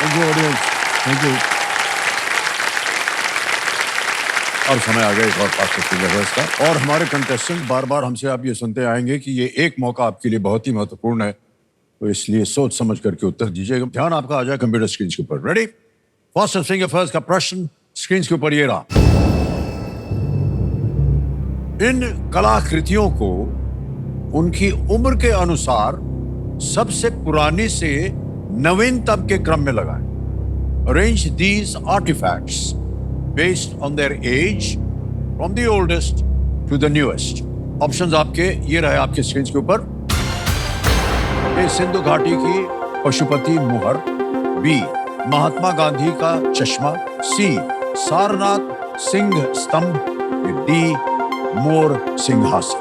Thank you audience, thank you. और समय आ गया एक और फास्ट फिंगर का। और हमारे कंटेस्टेंट बार बार हमसे आप ये सुनते आएंगे कि ये एक मौका आपके लिए बहुत ही महत्वपूर्ण है, तो इसलिए सोच समझ करके उत्तर दीजिएगा। ध्यान आपका आ जाए कंप्यूटर स्क्रीन के ऊपर। रेडी? फास्ट फिंगर फर्स्ट का प्रश्न स्क्रीन के ऊपर ये रहा। इन कलाकृतियों को उनकी उम्र के अनुसार सबसे पुरानी से नवीनतम के क्रम में लगाएं। Arrange these artifacts based on their age from the oldest to the newest. Options आपके ये रहे आपके स्क्रीन के ऊपर। ए सिंधु घाटी की पशुपति मुहर, बी महात्मा गांधी का चश्मा, सी सारनाथ सिंह स्तंभ, डी मोर सिंहासन।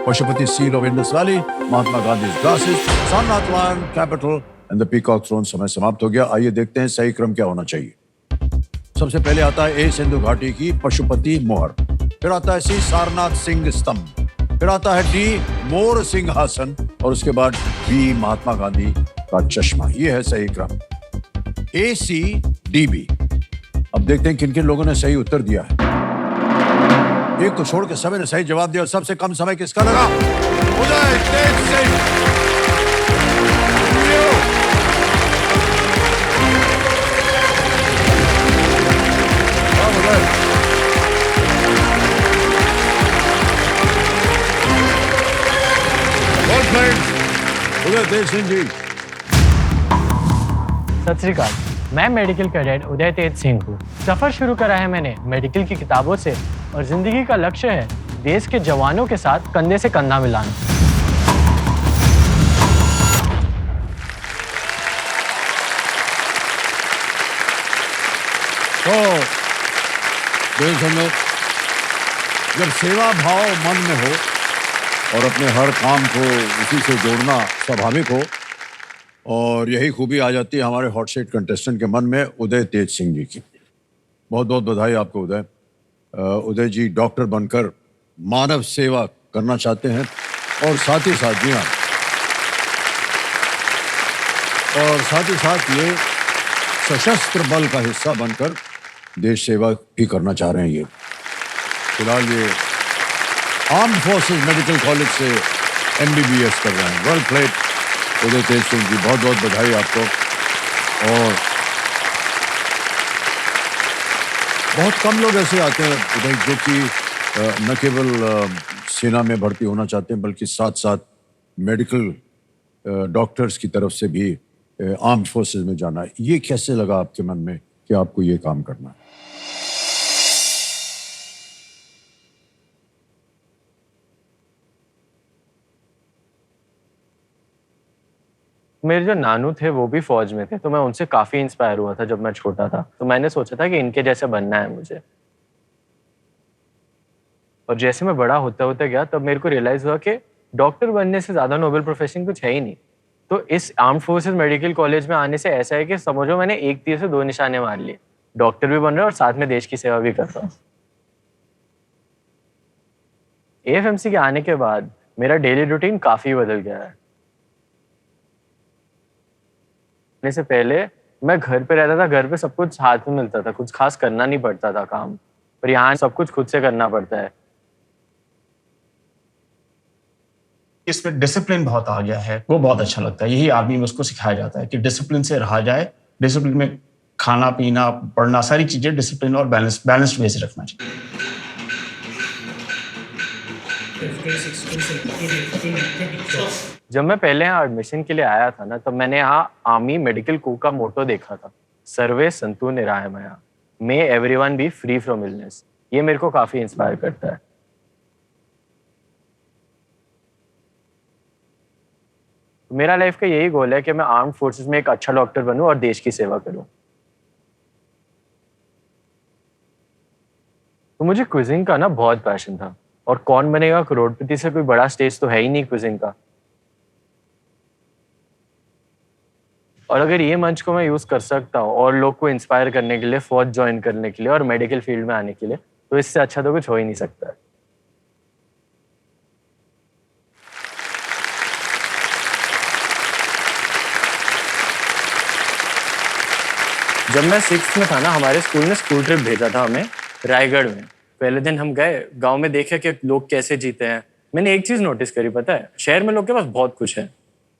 Pashupati seal of Indus valley, Mahatma Gandhi glasses, Sarnath lion capital and the peacock throne. समय समाप्त हो गया। आइए देखते हैं सही क्रम क्या होना चाहिए। सबसे पहले आता है ए सिंधु घाटी की पशुपति मोहर, फिर आता है सी सारनाथ सिंह स्तंभ, फिर आता है डी मोर सिंहासन और उसके बाद बी महात्मा गांधी का चश्मा। ये है सही क्रम। ए सी डी बी। अब देखते हैं किन किन लोगों ने सही उत्तर दिया है। एक को छोड़ के सभी ने सही जवाब दिया। सबसे कम समय किसका लगा? उदय तेज सिंह। उदय तेज सिंह जी। सत श्री अकाल। मैं मेडिकल कैडेट उदय तेज सिंह हूँ। सफर शुरू करा है मैंने मेडिकल की किताबों से और जिंदगी का लक्ष्य है देश के जवानों के साथ कंधे से कंधा मिलाना। तो जब सेवा भाव मन में हो और अपने हर काम को उसी से जोड़ना स्वाभाविक हो, और यही खूबी आ जाती है हमारे हॉट सीट कंटेस्टेंट के मन में, उदय तेज सिंह जी की। बहुत बहुत बधाई आपको उदय। उदय जी डॉक्टर बनकर मानव सेवा करना चाहते हैं और साथ ही साथ, जी हाँ, और साथ ही साथ ये सशस्त्र बल का हिस्सा बनकर देश सेवा भी करना चाह रहे हैं। ये फिलहाल ये आर्म्ड फोर्सेस मेडिकल कॉलेज से MBBS कर रहे हैं। वेल प्लेड उदय तेज सिंह जी, बहुत बहुत बधाई आपको। और बहुत कम लोग ऐसे आते हैं उदय जो कि न केवल सेना में भर्ती होना चाहते हैं बल्कि साथ साथ मेडिकल डॉक्टर्स की तरफ से भी आर्म्ड फोर्सेस में जाना है। ये कैसे लगा आपके मन में कि आपको ये काम करना है? मेरे जो नानू थे वो भी फौज में थे, तो मैं उनसे काफी इंस्पायर हुआ था जब मैं छोटा था। तो मैंने सोचा था कि इनके जैसे बनना है मुझे। और जैसे मैं बड़ा होता होता गया तब मेरे को रियलाइज हुआ कि डॉक्टर बनने से ज्यादा नोबल प्रोफेशन कुछ है ही नहीं। तो इस आर्म्ड फोर्सेस मेडिकल कॉलेज में आने से ऐसा है कि समझो मैंने एक तीर से दो निशाने मार लिए। डॉक्टर भी बन रहा और साथ में देश की सेवा भी कर रहा हूँ। AFMC के आने के बाद मेरा डेली रूटीन काफी बदल गया है। से पहले मैं घर पे रहता था, घर पे सब कुछ हाथ में मिलता था, कुछ खास करना नहीं पड़ता था काम, पर यहाँ सब कुछ खुद से करना पड़ता है। इसमें डिसिप्लिन बहुत आ गया है, वो बहुत अच्छा लगता है। यही आर्मी में उसको सिखाया जाता है कि डिसिप्लिन से रहा जाए। डिसिप्लिन में खाना पीना पढ़ना सारी चीजें डिसिप्लिन और बैलेंस्ड वे से रखना चाहिए। जब मैं पहले यहाँ एडमिशन के लिए आया था ना, तब मैंने यहाँ आर्मी मेडिकल कोर का मोटो देखा था, सर्वे संतु निरामया, may everyone be free from illness. ये मेरे को काफी इंस्पायर करता है। मेरा लाइफ का यही गोल है कि मैं आर्म्ड फोर्सेस में एक अच्छा डॉक्टर बनूं और देश की सेवा करूं। तो मुझे क्विजिंग का ना बहुत पैशन था, और कौन बनेगा करोड़पति से कोई बड़ा स्टेज तो है ही नहीं क्विजिंग का। और अगर ये मंच को मैं यूज कर सकता हूँ और लोग को इंस्पायर करने के लिए, फौज ज्वाइन करने के लिए और मेडिकल फील्ड में आने के लिए, तो इससे अच्छा तो कुछ हो ही नहीं सकता है। जब मैं 6th में था ना, हमारे स्कूल ने स्कूल ट्रिप भेजा था हमें रायगढ़ में। पहले दिन हम गए, गांव में देखे कि लोग कैसे जीते हैं। मैंने एक चीज नोटिस करी, पता है, शहर में लोग के पास बहुत कुछ है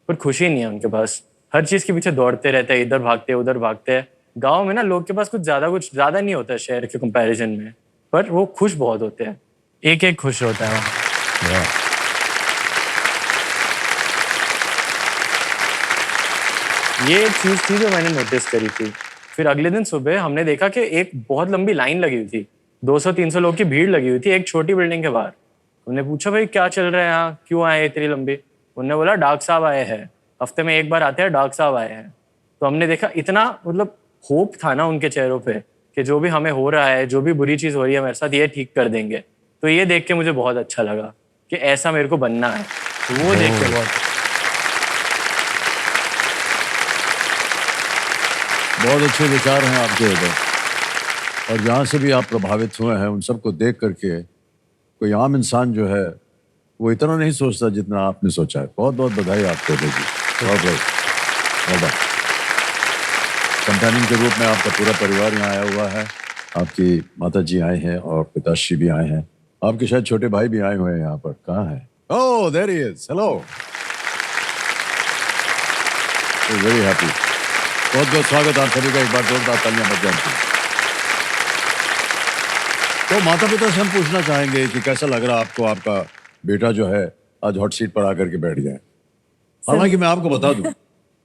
पर खुशी नहीं है उनके पास। हर चीज के पीछे दौड़ते रहते हैं, इधर भागते हैं उधर भागते हैं। गांव में ना लोग के पास कुछ ज्यादा नहीं होता है शहर के कंपैरिजन में, पर वो खुश बहुत होते हैं, एक एक खुश होता है वहाँ। ये एक चीज थी जो मैंने नोटिस करी थी। फिर अगले दिन सुबह हमने देखा कि एक बहुत लंबी लाइन लगी हुई थी, 200-300 लोग की भीड़ लगी हुई थी एक छोटी बिल्डिंग के बाहर। उन्होंने पूछा, भाई क्या चल रहा है यहाँ, क्यों आए इतनी लंबी? उन्होंने बोला, डॉक्टर साहब आए हैं, हफ्ते में एक बार आते हैं, डॉक्टर साहब आए हैं। तो हमने देखा, इतना मतलब होप था ना उनके चेहरों पे कि जो भी हमें हो रहा है, जो भी बुरी चीज हो रही है मेरे साथ, ये ठीक कर देंगे। तो ये देख के मुझे बहुत अच्छा लगा कि ऐसा मेरे को बनना है। तो वो देख के बहुत अच्छे विचार हैं आपके उधर, और जहाँ से भी आप प्रभावित हुए हैं उन सबको देख करके कोई आम इंसान जो है वो इतना नहीं सोचता जितना आपने सोचा है। बहुत बहुत बधाई आपको जी, बहुत बहुत। कंपेनियन के रूप में आपका पूरा परिवार यहाँ आया हुआ है, आपकी माता जी आए हैं और पिताश्री भी आए हैं, आपके शायद छोटे भाई भी आए हुए हैं यहाँ पर। कहाँ है? Oh, there he is. Hello, very happy. बहुत बहुत स्वागत आप सभी का, एक बार जोरदार तालियां बज जाएं। तो माता पिता से हम पूछना चाहेंगे कि कैसा लग रहा आपको, आपका बेटा जो है आज हॉट सीट पर आकर के बैठ गया है। हालांकि मैं आपको बता दूं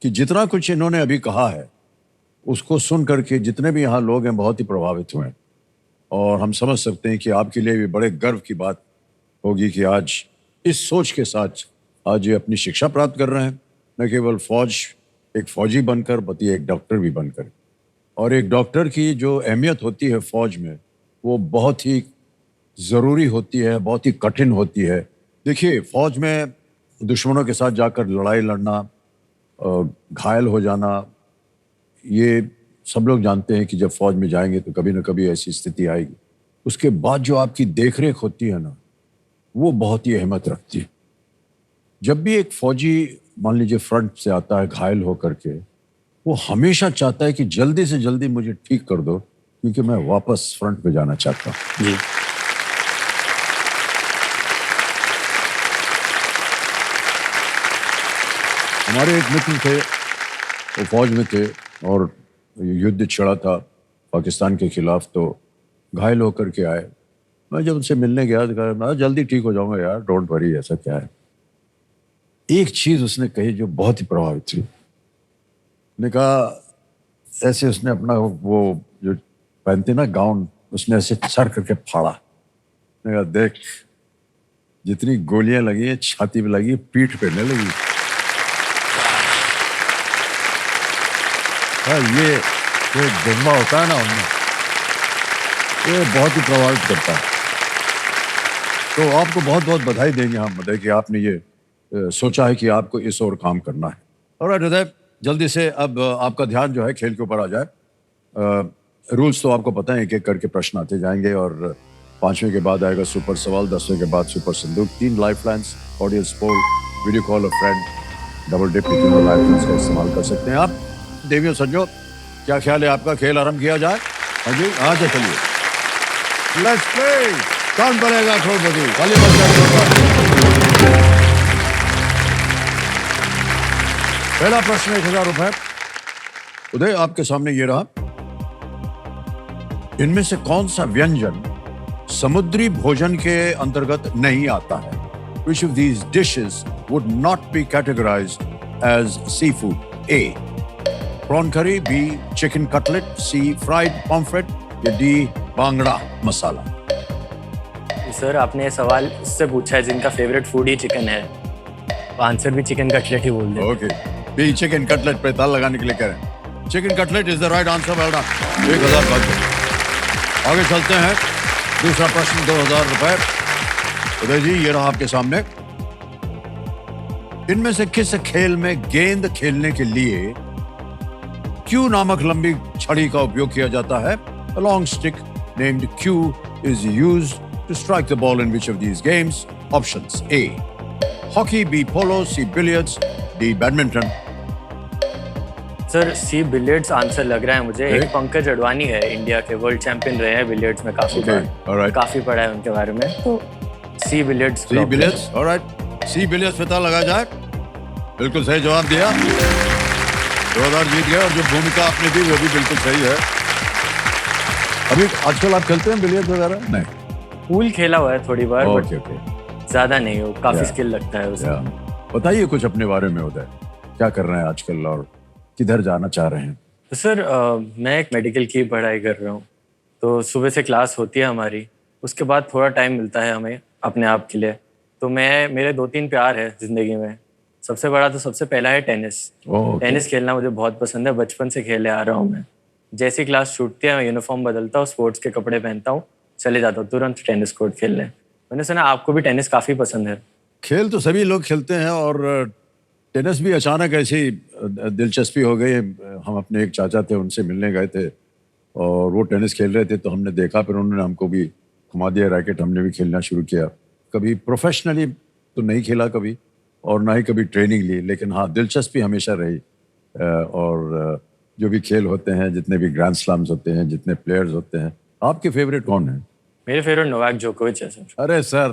कि जितना कुछ इन्होंने अभी कहा है उसको सुन करके जितने भी यहाँ लोग हैं बहुत ही प्रभावित हुए हैं, और हम समझ सकते हैं कि आपके लिए भी बड़े गर्व की बात होगी कि आज इस सोच के साथ आज ये अपनी शिक्षा प्राप्त कर रहे हैं, न केवल एक फौजी बनकर बल्कि एक डॉक्टर भी बनकर। और एक डॉक्टर की जो अहमियत होती है फौज में वो बहुत ही ज़रूरी होती है, बहुत ही कठिन होती है। देखिए, फौज में दुश्मनों के साथ जाकर लड़ाई लड़ना, घायल हो जाना, ये सब लोग जानते हैं कि जब फौज में जाएंगे तो कभी ना कभी ऐसी स्थिति आएगी। उसके बाद जो आपकी देखरेख होती है ना, वो बहुत ही अहमियत रखती है। जब भी एक फौजी मान लीजिए फ्रंट से आता है घायल होकर के, वो हमेशा चाहता है कि जल्दी से जल्दी मुझे ठीक कर दो, क्योंकि मैं वापस फ्रंट पे जाना चाहता हूँ। जी। हमारे एक मित्र थे, वो फौज में थे और युद्ध छिड़ा था पाकिस्तान के खिलाफ, तो घायल होकर के आए। मैं जब उनसे मिलने गया तो कहा, मैं जल्दी ठीक हो जाऊंगा यार, डोंट वरी, ऐसा क्या है। एक चीज उसने कही जो बहुत ही प्रभावित थी। ने कहा, ऐसे उसने अपना वो जो पहनते ना गाउन, उसने ऐसे सर करके फाड़ा। ने कहा, देख जितनी गोलियां लगी हैं छाती में लगी, पीठ पे नहीं लगी। ये जो जज्बा होता है ना उनमें, ये बहुत ही प्रभावित करता है। तो आपको बहुत बहुत बधाई देंगे हम मदय कि आपने ये सोचा है कि आपको इस ओर काम करना है। और हृदय, जल्दी से अब आपका ध्यान जो है खेल के ऊपर आ जाए। रूल्स तो आपको पता है, एक एक करके प्रश्न आते जाएंगे, और 5वें के बाद आएगा सुपर सवाल, 10वें के बाद सुपर संदूक, 3 life lines, audience poll, video call और फ्रेंड, डबल डिप, तीनों लाइफ लाइन्स का इस्तेमाल कर सकते हैं आप। देवियों संजो, क्या ख्याल है आपका, खेल आरंभ किया जाए? हाँ जी, हाँ जी, चलिए, लेट्स प्ले। कौन बनेगा करोड़पति? खाली पहला प्रश्न 1000 रुपए। उदय, आपके सामने ये रहा। इनमें से कौन सा व्यंजन समुद्री भोजन के अंतर्गत नहीं आता है? Which of these dishes would not be categorized as seafood? A. Prawn curry, B. Chicken cutlet, C. Fried pomfret, या D. बांगड़ा मसाला। सर, आपने ये सवाल इससे पूछा है जिनका फेवरेट फूड ही चिकन है, तो आंसर भी चिकन कटलेट ही बोल दे। ओके, बी चिकन कटलेट पे ताल लगाने के लिए कह रहे हैं। Chicken cutlet is the right answer. Well done, 1000 रुपए। आगे चलते हैं, दूसरा प्रश्न 2000 रुपए। उदय जी, ये रहा आपके सामने। इनमें से किस खेल में गेंद खेलने के लिए क्यू नामक लंबी छड़ी का उपयोग किया जाता है? A long stick named Q is used to strike the ball in which of these games? Options: A. Hockey, B. Polo, C. Billiards, D. Badminton. Sir C billiards answer लग रहा है मुझे। Okay. एक पंकज अडवाणी है, इंडिया के world champion रहे हैं billiards में काफी Okay, बार। alright. काफी पढ़ा है उनके बारे में, तो सी बिलियर्ड्स। सी बिलियर्ड्स, ऑलराइट। सी बिलियर्ड्स पता लगा जाए। बिल्कुल सही जवाब दिया। 2000 जीत गए और जो भूमिका आपने दी वो भी बिल्कुल सही है। अभी आजकल आप खेलते हैं बिलियर्ड्स वगैरह? नहीं। पूल खेला हुआ है थोड़ी बार, ओके बट ओके। ज्यादा नहीं हो, काफी Yeah. स्किल लगता है उसमें। बताइए कुछ अपने बारे में उदय, क्या कर रहे हैं आजकल और किधर जाना चाह रहे हैं? तो सर मैं एक मेडिकल की पढ़ाई कर रहा हूँ। तो सुबह से क्लास होती है हमारी, उसके बाद थोड़ा टाइम मिलता है हमें अपने आप के लिए। तो मेरे 2-3 प्यार है जिंदगी में। सबसे बड़ा तो सबसे पहला है टेनिस। ओके। टेनिस खेलना मुझे बहुत पसंद है, बचपन से खेले आ रहा हूँ मैं। जैसी क्लास छूटती है मैं यूनिफॉर्म बदलता हूँ, स्पोर्ट्स के कपड़े पहनता हूँ, चले जाता हूँ तुरंत टेनिस कोर्ट खेलने। मैंने सुना आपको भी टेनिस काफी पसंद है। खेल तो सभी लोग खेलते हैं और टेनिस भी अचानक ऐसी दिलचस्पी हो गई। हम अपने एक चाचा थे, उनसे मिलने गए थे और वो टेनिस खेल रहे थे तो हमने देखा, फिर उन्होंने हमको भी घुमा दिया रैकेट, हमने भी खेलना शुरू किया। कभी प्रोफेशनली तो नहीं खेला कभी और ना ही कभी ट्रेनिंग ली, लेकिन हाँ दिलचस्पी हमेशा रही। और जो भी खेल होते हैं, जितने भी ग्रैंड स्लैम्स होते हैं, जितने प्लेयर्स होते हैं, आपके फेवरेट कौन है? मेरे फेवरेट नोवाक जोकोविच है सर। अरे सर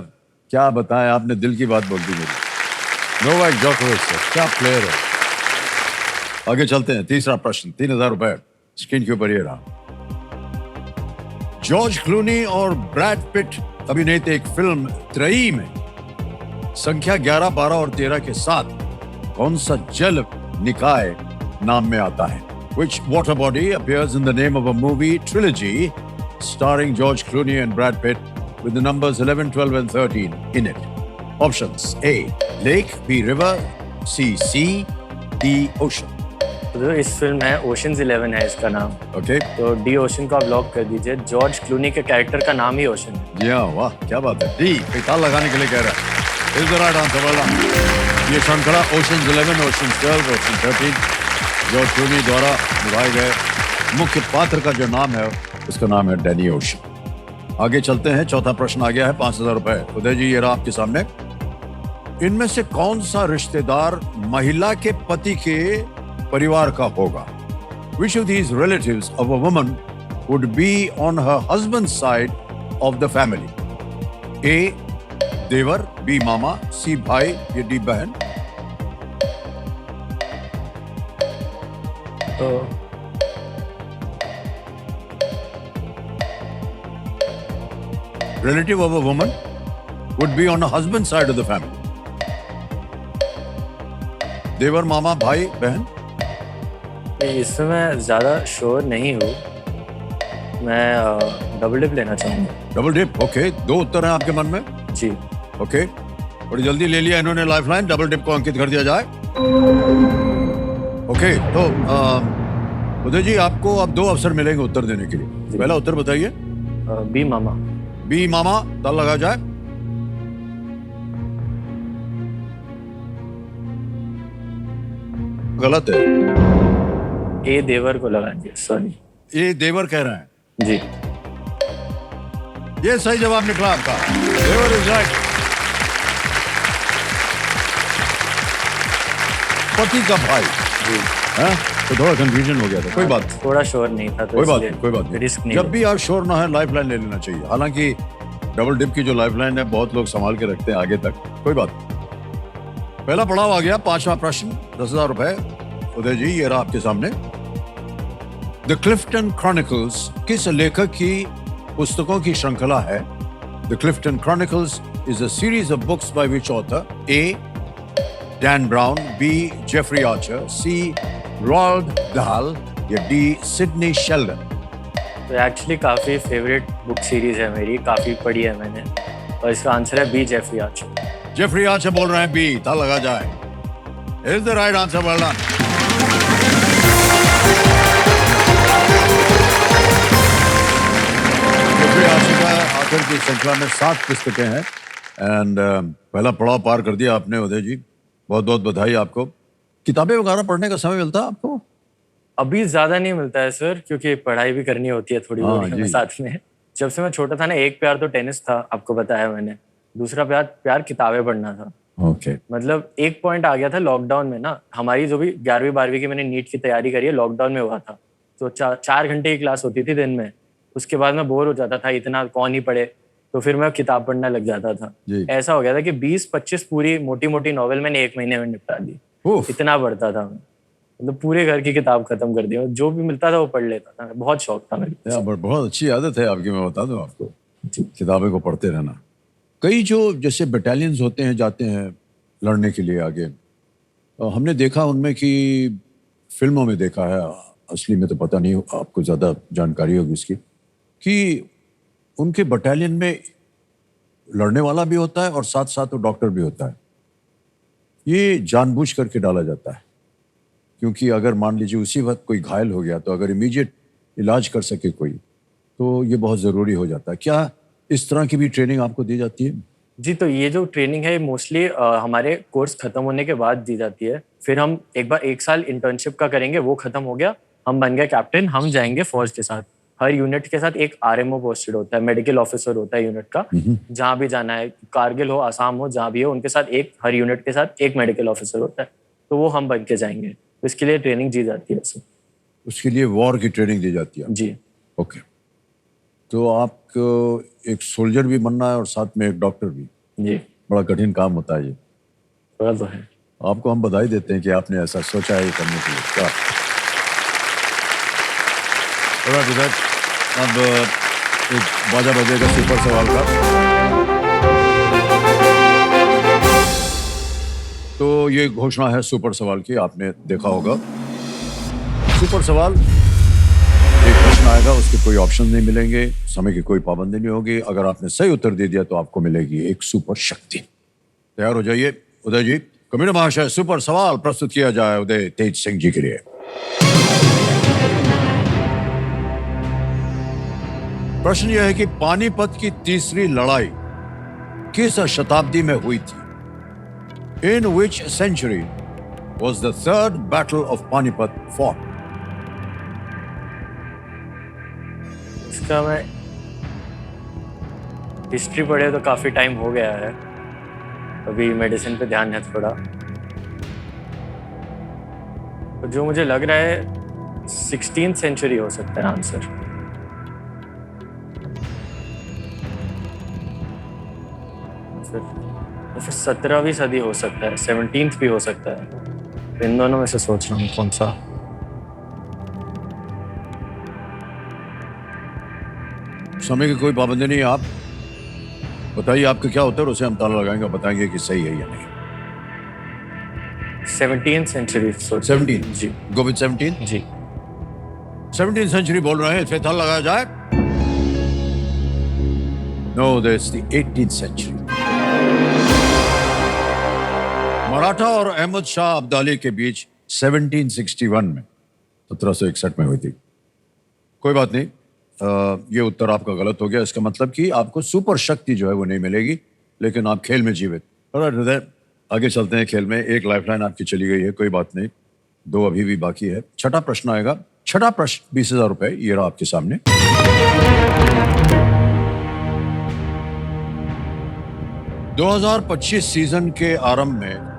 क्या बताएं, आपने दिल की बात बोल दी मेरी। नोवाक जोकोविच सर, क्या प्लेयर है। आगे चलते हैं, तीसरा प्रश्न, 3000 रुपए स्क्रीन के ऊपर ये रहा। जॉर्ज क्लूनी और ब्रैड पिट अभिनीत एक फिल्म त्रयी में संख्या 11, 12 और 13 के साथ कौन सा जल निकाय नाम में आता है? Which water body appears in the name of a movie trilogy starring George Clooney and Brad Pitt with the numbers 11, 12 and 13 in it? Options: A. Lake, B. River, C. Sea, D. Ocean. तो इस film है oceans 11 है इसका नाम। Okay. तो D ocean को आप lock कर दीजिए। जॉर्ज क्लूनी के कैरेक्टर का नाम ही ओशन है। जी हाँ, वाह क्या बात है। डी ताल लगाने के लिए कह रहा है। इस दौरान आंसर वाला ये श्रृंखला oceans 11, oceans 12, oceans 13 George Clooney द्वारा निभाए गए मुख्य पात्र का जो नाम है उसका नाम है डैनी ओशन। आगे चलते हैं, चौथा प्रश्न आ गया है, 5000 रुपए। उदय जी ये रहा आपके सामने। इनमें से कौन सा रिश्तेदार महिला के पति के परिवार का होगा? Which of these relatives of a woman would be on her husband's side of the family? A. They were, B. Mama, C. भाई, या D. बहन? तो Relative of a woman would be on her husband's side of the family. देवर, मामा, भाई, बहन? इसमें मैं ज़्यादा sure नहीं हूँ। मैं डबल डिप लेना चाहूँगा। Double dip, okay. दो उत्तर हैं आपके मन में, जी। ओके। बड़ी जल्दी ले लिया इन्होंने लाइफलाइन। डबल डिप को अंकित कर दिया जाए। ओके, तो उदय जी आपको अब 2 अवसर मिलेंगे उत्तर देने के लिए। पहला उत्तर बताइए। बी मामा। बी मामा, ताल लगा जाए। गलत है। ए देवर को लगा दिया, सॉरी। ये देवर कह रहे हैं। जी। ये सही जवाब निकला आपका। देवर इज राइट। पति का भाई। जी। हाँ? तो थोड़ा कंफ्यूजन हो गया था, कोई बात नहीं। थोड़ा श्योर नहीं था, तो कोई बात इसलिए नहीं, कोई बात नहीं। रिस्क नहीं जब भी आप श्योर ना है लाइफलाइन ले लेना चाहिए। हालांकि डबल डिप की जो लाइफलाइन है बहुत लोग संभाल के रखते हैं आगे तक, कोई बात नहीं। पहला पड़ाव आ गया, 5वां प्रश्न, 10,000 रुपए। उदय जी ये रहा आपके सामने। द क्लिफ्टन क्रॉनिकल्स किस लेखक की पुस्तकों की श्रृंखला है? The Clifton Chronicles is a series of books by which author? A. Dan Brown, B. Jeffrey Archer, C. Roald Dahl, या डी. Sidney Sheldon? तो एक्चुअली काफ़ी फेवरेट बुक सीरीज है मेरी, काफ़ी पढ़ी है मैंने, और इसका आंसर है B, Jeffrey Archer. Jeffrey Archer बोल रहे हैं बी, ताल लगा जाए। Is the right answer, well done. Jeffrey Archer का आखिर की श्रृंखला में 7 पुस्तकें हैं एंड पहला पड़ाव पार कर दिया आपने उदय जी, बहुत बहुत बधाई आपको। किताबें वगैरह पढ़ने का समय मिलता है आपको? अभी ज़्यादा नहीं मिलता है सर, क्योंकि पढ़ाई भी करनी होती है थोड़ी बहुत जी। साथ में। जब से मैं छोटा था ना, एक प्यार तो टेनिस था, आपको बताया मैंने। दूसरा प्यार किताबें पढ़ना था। ओके मतलब एक पॉइंट आ गया था लॉकडाउन में ना, हमारी जो भी 11वीं 12वीं की मैंने नीट की तैयारी करी है लॉकडाउन में हुआ था। तो 4 घंटे की क्लास होती थी दिन में, उसके बाद मैं बोर हो जाता था, इतना कौन ही पढ़े, तो फिर मैं किताब पढ़ना लग जाता था। जी। ऐसा हो गया था कि 20-25 पूरी मोटी मोटी नॉवेल मैंने 1 महीने में निपटा दी। उफ। इतना पढ़ता था मैं, मतलब पूरे घर की किताब खत्म कर दी, जो भी मिलता था वो पढ़ लेता था, बहुत शौक था मेरे को। बहुत अच्छी आदत है आपकी, मैं बता दूं आपको, जी। किताबें को पढ़ते रहना। कई जो जैसे बटालियंस होते हैं, जाते हैं लड़ने के लिए आगे, हमने देखा उनमें कि फिल्मों में देखा है, असली में तो पता नहीं, आपको ज़्यादा जानकारी होगी इसकी, कि उनके बटालियन में लड़ने वाला भी होता है और साथ साथ वो डॉक्टर भी होता है। ये जानबूझ करके डाला जाता है, क्योंकि अगर मान लीजिए उसी वक्त कोई घायल हो गया तो अगर इमीडिएट इलाज कर सके कोई, तो ये बहुत ज़रूरी हो जाता है। क्या इस तरह की भी ट्रेनिंग आपको दी जाती है? जी, तो ये जो ट्रेनिंग है मोस्टली हमारे कोर्स खत्म होने के बाद दी जाती है। फिर हम एक बार 1 साल इंटर्नशिप का करेंगे, वो खत्म हो गया, हम बन गए कैप्टन, हम जाएंगे फौज के साथ। हर यूनिट के साथ एक आरएमओ पोस्टेड होता है, मेडिकल ऑफिसर होता है यूनिट का। जहाँ भी जाना है, कारगिल हो, आसाम हो, जहाँ भी हो, उनके साथ एक, हर यूनिट के साथ एक मेडिकल ऑफिसर होता है, तो वो हम बन के जाएंगे। तो इसके लिए ट्रेनिंग दी जाती है इसमें। उसके लिए वॉर की ट्रेनिंग दी जाती है? जी। ओके। तो आपको एक सोल्जर भी बनना है और साथ में एक डॉक्टर भी, जी, बड़ा कठिन काम होता है ये। थोड़ा तो है। आपको हम बधाई देते हैं कि आपने ऐसा सोचा है ये करने के लिए। क्या अब एक बाजा बजेगा सुपर सवाल का। तो ये घोषणा है सुपर सवाल की, आपने देखा होगा। सुपर सवाल, एक प्रश्न आएगा, उसके कोई ऑप्शन नहीं मिलेंगे, समय की कोई पाबंदी नहीं होगी। अगर आपने सही उत्तर दे दिया तो आपको मिलेगी एक सुपर शक्ति। तैयार हो जाइए उदय जी। कमिश्नर महाशय, सुपर सवाल प्रस्तुत किया जाए उदय तेज सिंह जी के लिए। प्रश्न यह है कि पानीपत की तीसरी लड़ाई किस शताब्दी में हुई थी? In which century was the third battle of Panipat fought? इसका मैं हिस्ट्री पढ़े तो काफी टाइम हो गया है, अभी मेडिसिन पे ध्यान है थोड़ा, तो जो मुझे लग रहा है 16th सेंचुरी हो सकता है आंसर। फिर 17वीं सदी हो सकता है, 17th भी हो सकता है। इन दोनों में से सोच रहा हूँ कौन सा। समय की कोई पाबंदी नहीं है, आप बताइए आपका क्या उत्तर, उसे हम ताला लगाएंगे, बताएंगे कि सही है या नहीं। 17th century. 17? जी। Go with 17? जी। 17th सेंचुरी बोल रहे हैं, इस पे ताला लगाया जाए। No, that's the 18th century. Maratha और अहमद शाह अब्दाली के बीच 1761 में, 1761 में हुई थी। कोई बात नहीं, ये उत्तर आपका गलत हो गया। इसका मतलब कि आपको सुपर शक्ति जो है वो नहीं मिलेगी, लेकिन आप खेल में जीवित। हृदय, आगे चलते हैं खेल में। एक लाइफलाइन आपकी चली गई है, कोई बात नहीं, 2 अभी भी बाकी है। छठा प्रश्न आएगा। छठा प्रश्न 20,000 रुपए, ये रहा आपके सामने। 2025 सीजन के आरंभ में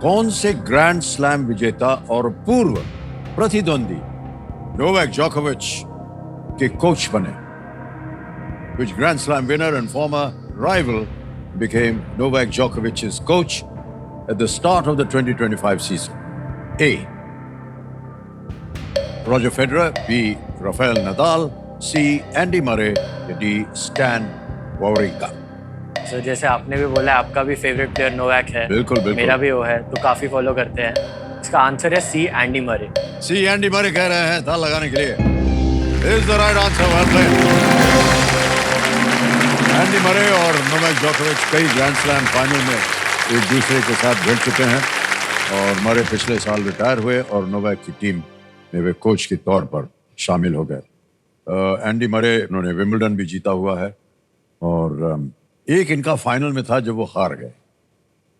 कौन से ग्रैंड स्लैम विजेता और पूर्व प्रतिद्वंदी नोवाक जोकोविच के कोच बने? Which Grand Slam winner and former rival became Novak Djokovic's coach at the start of the 2025 season? A. Roger Federer, B. Rafael Nadal, C. Andy Murray, D. Stan Wawrinka. Sir जैसे आपने भी बोला आपका भी favourite player Novak है, बिल्कुल बिल्कुल, मेरा भी वो है, तो काफी फॉलो करते हैं। इसका आंसर है सी, एंडी मरे। सी, एंडी मरे कह रहे हैं ताल लगाने के लिए। Is the right answer, well played. Andy Murray और नोवाक जोकोविच कई ग्रैंड स्लैम फाइनल में एक दूसरे के साथ भिड़ चुके हैं, और मरे पिछले साल रिटायर हुए और नोवाक की टीम में वे कोच के तौर पर शामिल हो गए। एंडी मरे, उन्होंने विंबलडन भी जीता हुआ है, और एक इनका फाइनल में था जब वो हार गए,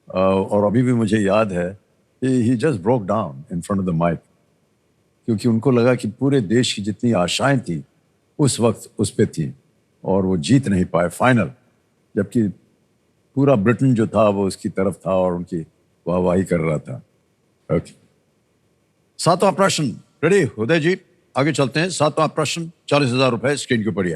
और अभी भी मुझे याद है he just broke down in front of the mic, क्योंकि उनको लगा कि पूरे देश की जितनी आशाएं थी उस वक्त उस पे थी, और वो जीत नहीं पाए फाइनल, जबकि पूरा ब्रिटेन जो था वो उसकी तरफ था और उनकी वाहवाही कर रहा था। ओके, 7वां प्रश्न रेडी उदय जी, आगे चलते हैं। 7वां प्रश्न, 40,000 रुपए स्क्रीन के ऊपर।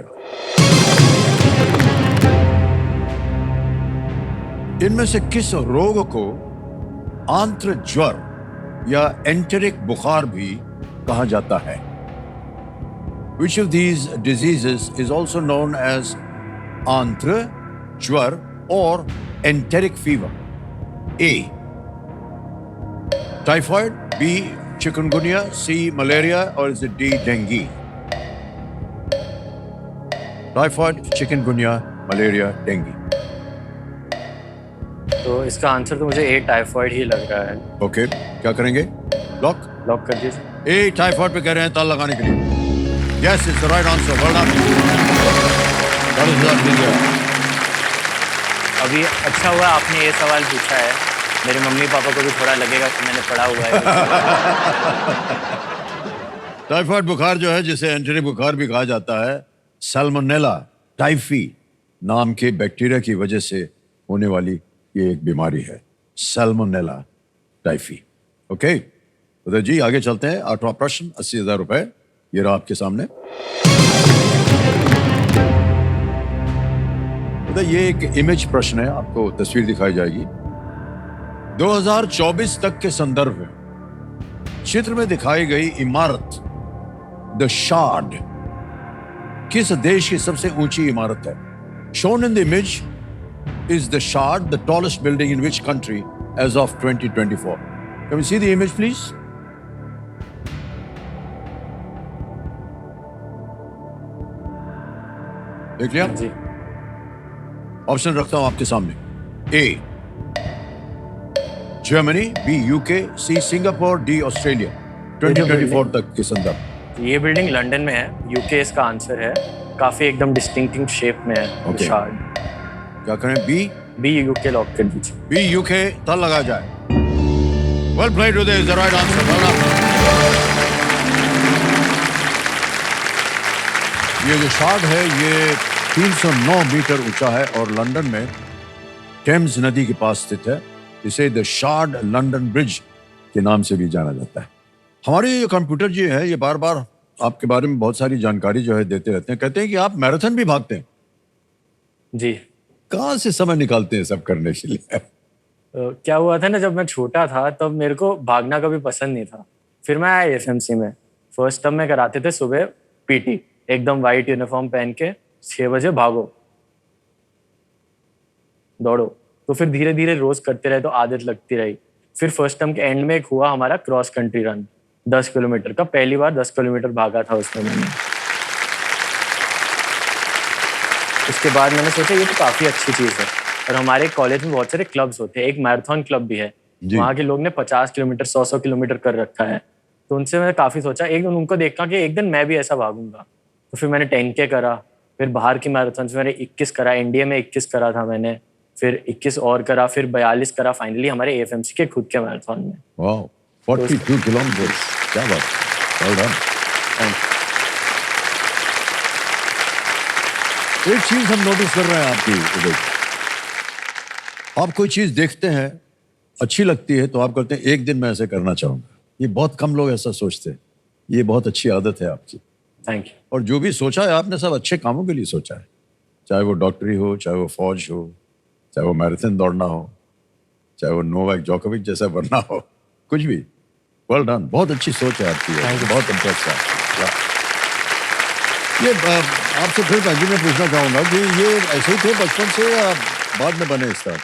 इनमें से किस रोग को आंत्र ज्वर या एंटेरिक बुखार भी कहा जाता है? Which of these diseases is also known as आंत्र ज्वर or enteric fever? A. Typhoid, B. Chikungunya, C. Malaria, or is it D. Dengue? Typhoid, chikungunya, malaria, dengue. तो इसका आंसर तो मुझे ए टाइफॉइड ही लग रहा है। ओके, क्या करेंगे? लॉक कर दीजिए। ए टाइफॉइड पे कह रहे हैं ताल लगाने के लिए। Yes, it's the right answer. Well done. 40,000 मिल गया। अभी अच्छा हुआ आपने ये सवाल पूछा है, मेरे मम्मी पापा को भी थोड़ा लगेगा कि मैंने पढ़ा हुआ है। टाइफॉइड बुखार जो है, जिसे एंटेरिक बुखार भी कहा जाता है, सैल्मोनेला टाइफी नाम के बैक्टीरिया की वजह से होने वाली ये एक बीमारी है, सैल्मोनेला टाइफी। ओके उदय जी, आगे चलते हैं। 8वां प्रश्न, 80,000 रुपए ये रहा आपके सामने। उदय, ये एक इमेज प्रश्न है, आपको तस्वीर दिखाई जाएगी। 2024 तक के संदर्भ में चित्र में दिखाई गई इमारत द शार्ड किस देश की सबसे ऊंची इमारत है? Shown in the image is the Shard the tallest building in which country as of 2024? Can we see the image please? देख लिया जी। ऑप्शन रखता हूं आपके सामने। A Germany, B UK, C Singapore, D Australia. 2024 तक के संदर्भ। ये बिल्डिंग लंदन में है, यूके इसका आंसर है। काफी एकदम डिस्टिंक्टिव शेप में है। Okay. शार्ड। क्या करें? बी यूके लॉक कर दीजिए। बी यूके ताल लगा जाए। Well played Uday, is the right answer. ये जो शार्ड है ये 309 मीटर ऊंचा है और लंदन में टेम्स नदी के पास स्थित है। इसे द शार्ड लंदन ब्रिज के नाम से भी जाना जाता है। हमारे ये कंप्यूटर जी है, ये बार बार आपके बारे में बहुत सारी जानकारी जो है देते रहते हैं। कहते हैं कि आप मैराथन भी भागते हैं। जी। कहाँ से समय निकालते हैं सब करने के लिए? क्या हुआ था ना, जब मैं छोटा था तब मेरे को भागना कभी पसंद नहीं था। फिर मैं आया एफएमसी में। फर्स्ट टर्म में कराते थे सुबह पीटी, एकदम वाइट यूनिफॉर्म पहन के 6 बजे भागो दौड़ो। तो फिर धीरे धीरे रोज करते रहे तो आदत लगती रही। फिर फर्स्ट टर्म के एंड में एक हुआ हमारा क्रॉस कंट्री रन 10 किलोमीटर का। पहली बार 10 किलोमीटर भागा था उसमें मैंने। उसके बाद मैंने सोचा ये तो काफी अच्छी चीज है। और हमारे कॉलेज में बहुत सारे क्लब्स होते हैं, एक मैराथन क्लब भी है। वहाँ के लोग ने 50 किलोमीटर 100 किलोमीटर कर रखा है। तो उनसे मैंने काफी सोचा, एक दिन उनको देखा कि एक दिन मैं भी ऐसा भागूंगा। तो फिर मैंने 10K करा, फिर बाहर की मैराथन मैंने 21 करा, इंडिया में 21 करा था मैंने, फिर 21 और करा, फिर 42 करा फाइनली हमारे एएफएमसी के खुद के मैराथन में। वाह, 42 किलोमीटर, क्या बात। Well done. एक चीज हम नोटिस कर रहे हैं आपकी उदय, आप कोई चीज देखते हैं अच्छी लगती है तो आप कहते हैं एक दिन मैं ऐसे करना चाहूंगा। ये बहुत कम लोग ऐसा सोचते हैं। ये बहुत अच्छी आदत है आपकी। Thank you. और जो भी सोचा है आपने सब अच्छे कामों के लिए सोचा है, चाहे वो डॉक्टरी हो, चाहे वो फौज हो, चाहे वो मैराथन दौड़ना हो, चाहे वो नोवाक जोकोविच जैसा बनना हो, कुछ भी। वेल डन, बहुत अच्छी सोच है आपकी, बहुत इंप्रेस है आपकी। ये आपसे फिर भाजी मैं पूछना चाहूंगा कि ये ऐसे ही थे बचपन से या बाद में बने इस तरह?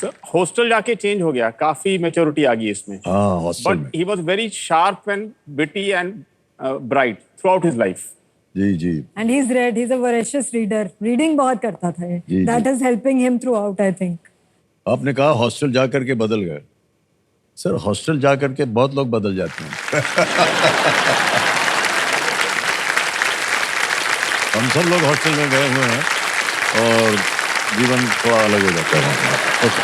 सर हॉस्टल जाके चेंज हो गया, काफी मैच्योरिटी आ गई इसमें। हाँ, हॉस्टल में। But he was very sharp and witty and bright through his life. जी जी। And he's read, he's a voracious reader. Reading बहुत करता था ये. जी, That ji. is helping him throughout, I think. आपने कहा हॉस्टल जा करके बदल गए। सर हॉस्टल जा करके बहुत लोग बदल जाते हैं। हम सब लोग हॉस्टल में गए हुए हैं और जीवन थोड़ा अलग हो जाता है। ओके,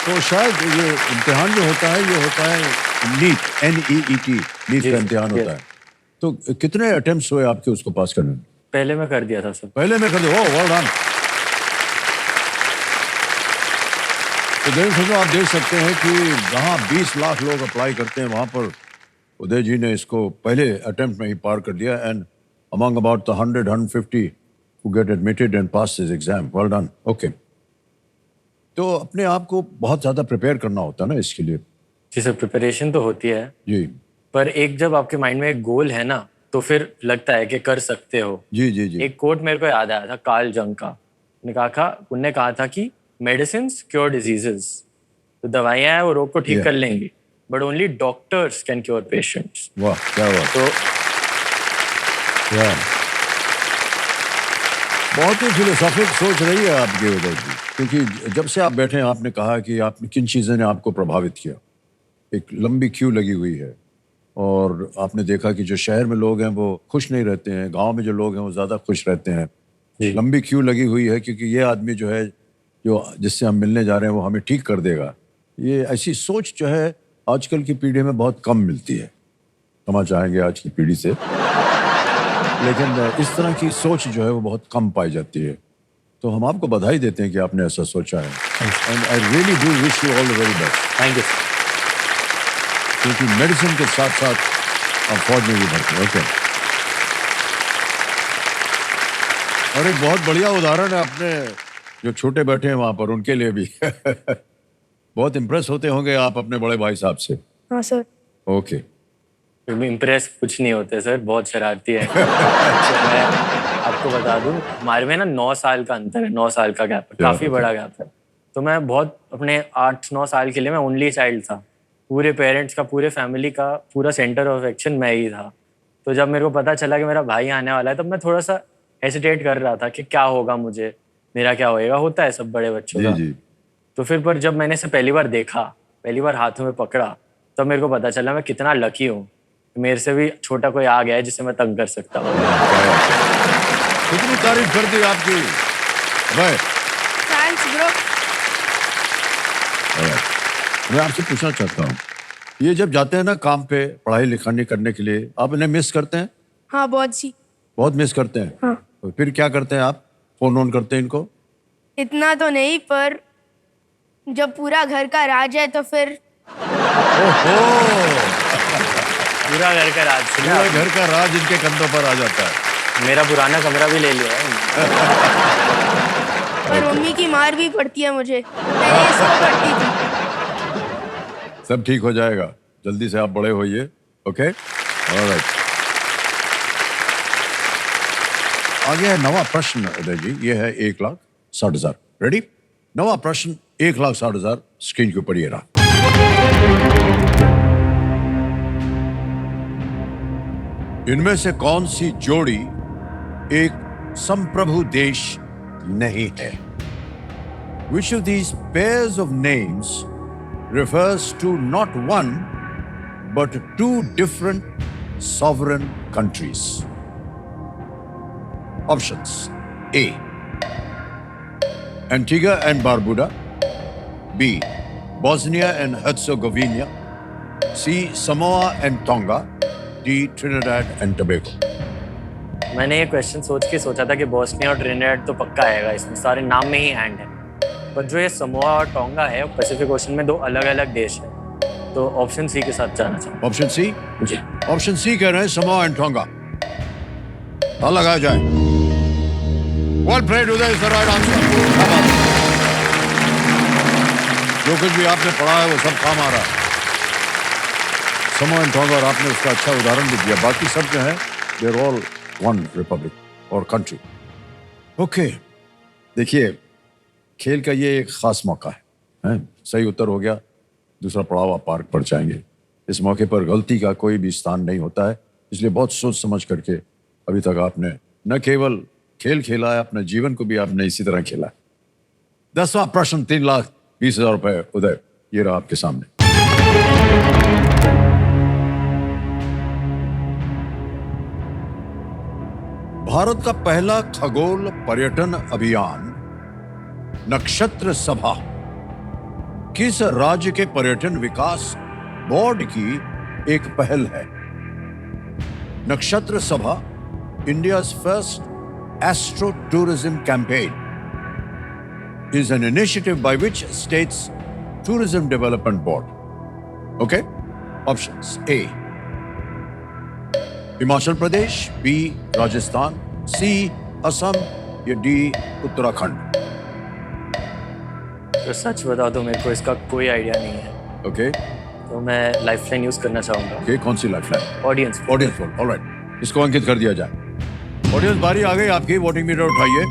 तो शायद ये इम्तिहान जो होता है ये होता है नीट, NEET, नीट का इम्तिहान होता है। तो कितने अटेम्प्ट्स हुए आपके उसको पास करने में? पहले मैं कर दिया था सर। पहले में कर दो, वेल डन। तो देखो आप देख सकते हैं कि जहां 20 लाख लोग अप्लाई करते हैं वहां पर उदय जी ने इसको पहले अटेम्प्ट में ही पार कर दिया, and among about the 150 who get admitted and pass this exam. Well done. Okay. तो अपने आप को बहुत ज्यादा प्रिपेयर करना होता है ना इसके लिए। जी सर, प्रिपरेशन तो होती है, जी पर एक जब आपके माइंड में एक गोल है ना तो फिर लगता है कि कर सकते हो। जी जी जी। एक कोट मेरे को याद आया था कार्ल जंग का। उनने कहा था कि मेडिसिन क्योर डिजीजेस, तो दवाइयां हैं वो रोग को ठीक Yeah. कर लेंगी, but only doctors can cure patients. वाह क्या बात। तो बहुत ही फिलोसॉफिक सोच रही है आपकी उदय जी, क्योंकि जब से आप बैठे हैं आपने कहा कि आप किन चीज़ों ने आपको प्रभावित किया। एक लंबी क्यू लगी हुई है और आपने देखा कि जो शहर में लोग हैं वो खुश नहीं रहते हैं, गांव में जो लोग हैं वो ज़्यादा खुश रहते हैं। जी। लंबी क्यू लगी हुई है क्योंकि ये आदमी जो है जो जिससे हम मिलने जा रहे हैं वो हमें ठीक कर देगा। ये ऐसी सोच जो है आजकल की पीढ़ी में बहुत कम मिलती है, क्षमा चाहेंगे आज की पीढ़ी से, लेकिन इस तरह की सोच जो है वो बहुत कम पाई जाती है। तो हम आपको बधाई देते हैं कि आपने ऐसा सोचा है, and I really do wish you all the very best. Thank you. क्योंकि मेडिसिन के साथ साथ आप फौज में भी भर्ती हैं। ओके। और एक बहुत बढ़िया उदाहरण है अपने जो छोटे बैठे हैं वहां पर उनके लिए भी बहुत इम्प्रेस होते होंगे आप अपने बड़े भाई साहब से। हाँ सर। ओके। इम्प्रेस कुछ नहीं होते सर, बहुत शरारती है। मैं आपको बता दूं, हमारे में ना 9 साल का अंतर है, 9 साल का गैप है, काफी बड़ा गैप है। तो मैं बहुत अपने 8-9 साल के लिए मैं ओनली चाइल्ड था। पूरे पेरेंट्स का, पूरे फैमिली का पूरा सेंटर ऑफ एक्शन मैं ही था। तो जब मेरे को पता चला कि मेरा भाई आने वाला है तब मैं थोड़ा सा हेसिटेट कर रहा था कि क्या होगा, मुझे मेरा क्या होएगा, होता है सब बड़े बच्चों का। जी। तो फिर पर जब मैंने इसे पहली बार देखा, पहली बार हाथों में पकड़ा, तब मेरे को पता चला मैं कितना लकी हूँ, मेरे से भी छोटा कोई आ गया है जिसे मैं तंग कर सकता हूँ। कितनी तारीफ कर दी आपकी भाई। Thanks bro. मैं आपसे पूछना चाहता हूँ, ये जब जाते हैं ना काम पे पढ़ाई लिखाई करने के लिए, आप इन्हें मिस करते हैं? हाँ बहुत सी। बहुत मिस करते हैं? हाँ। तो फिर क्या करते हैं आप? फोन ऑन करते हैं इनको? इतना तो नहीं, पर जब पूरा घर का राज है तो फिर पूरा घर का राज सुना पूरा आपने? घर का राज इनके कंधों पर आ जाता है। मेरा पुराना कमरा भी ले लिया है। पर मम्मी की मार भी पड़ती है मुझे, पहले इसको पड़ती थी। सब ठीक हो जाएगा, जल्दी से आप बड़े होइए। Okay, alright. आगे है नवा प्रश्न उदय जी, ये है 1,60,000। रेडी? नवा प्रश्न 1,60,000 स्क्रीन के ऊपर ये रहा। इनमें से कौन सी जोड़ी एक संप्रभु देश नहीं है? Which of these pairs of names refers to not one but two different sovereign countries? Options: A. Antigua and Barbuda, B. Bosnia and Herzegovina, C. Samoa and Tonga, D. Trinidad and Tobago. मैंने ये question सोच के सोचा था कि Bosnia और Trinidad तो पक्का आएगा, इसमें सारे नाम में ही एंड है। पर जो ये समोआ और टोंगा है, पैसिफिक ओशन में 2 अलग अलग देश है। तो ऑप्शन सी के साथ जाना चाहूँ। Option C? जी। ऑप्शन सी कह रहे हैं समोआ एंड टोंगा। ताला लगाया जाए। Well played, Uday is the right answer. जो कुछ भी आपने पढ़ा है वो सब काम आ रहा है। समोआ एंड टोंगा, और आपने उसका अच्छा उदाहरण भी दिया। बाकी सब जो है they are all one republic or country. Okay. देखिए, खेल का ये एक खास मौका है। सही उत्तर हो गया, दूसरा पड़ाव आप पार पड़ जाएंगे। इस मौके पर गलती का कोई भी स्थान नहीं होता है, इसलिए बहुत सोच समझ करके अभी तक आपने न केवल खेल खेला है, अपने जीवन को भी आपने इसी तरह खेला है। 10वां प्रश्न 3,20,000 रुपए उदय, ये रहा आपके सामने। भारत का पहला खगोल पर्यटन अभियान नक्षत्र सभा किस राज्य के पर्यटन विकास बोर्ड की एक पहल है? नक्षत्र सभा, India's first Astro Tourism Campaign is an initiative by which state's tourism development board? Okay? Options: A. Himachal Pradesh, B. Rajasthan, C. Assam या D. उत्तराखंड. तो सच बता दो, मेरे को इसका कोई आइडिया नहीं है, ओके तो मैं लाइफलाइन यूज करना चाहूंगा. ओके, कौन सी lifeline? Audience. Audience poll. Alright, इसको अंकित कर दिया जाए. ऑडियंस, बारी आ गई आपकी. वोटिंग मीटर उठाइए